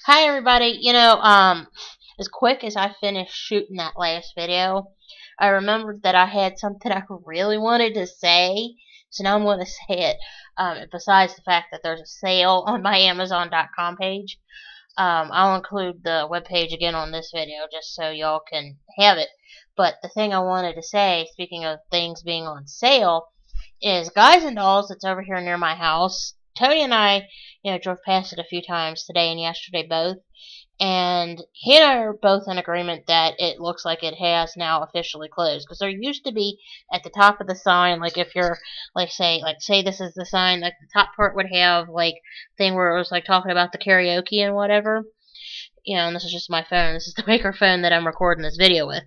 Hi everybody. As quick as I finished shooting that last video, I remembered that I had something I really wanted to say, so now I'm going to say it. Besides the fact that there's a sale on my Amazon.com page, I'll include the webpage again on this video just so y'all can have it. But the thing I wanted to say, speaking of things being on sale, is Guys and Dolls that's over here near my house. Tony and I, drove past it a few times today and yesterday both, and he and I are both in agreement that it looks like it has now officially closed. Because there used to be at the top of the sign, like if you're say this is the sign, like the top part would have like thing where it was like talking about the karaoke and whatever. And this is just my phone. This is the microphone that I'm recording this video with.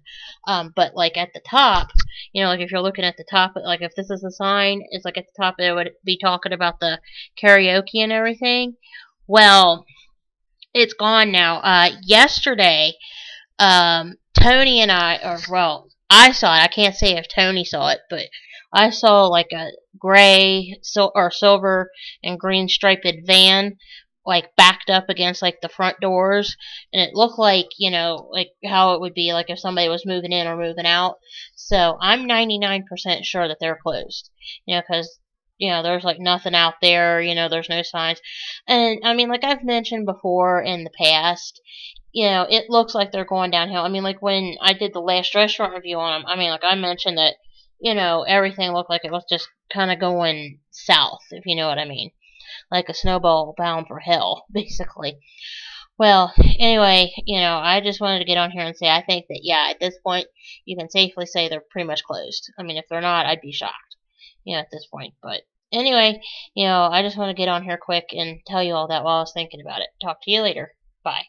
But like at the top, like if you're looking at the top, like if this is a sign, it's like at the top it would be talking about the karaoke and everything. Well, it's gone now. Yesterday, Tony and I saw it. I can't say if Tony saw it, but I saw like a gray or silver and green striped van like backed up against like the front doors, and it looked like like how it would be like if somebody was moving in or moving out. So I'm 99% sure that they're closed, because there's like nothing out there, there's no signs. And I mean, like I've mentioned before in the past, it looks like they're going downhill. I mean, like when I did the last restaurant review on them, I mean, like I mentioned that, everything looked like it was just kind of going south, if you know what I mean. Like a snowball bound for hell, basically. Well, anyway, I just wanted to get on here and say I think that, yeah, at this point, you can safely say they're pretty much closed. I mean, if they're not, I'd be shocked, at this point. But anyway, I just want to get on here quick and tell you all that while I was thinking about it. Talk to you later. Bye.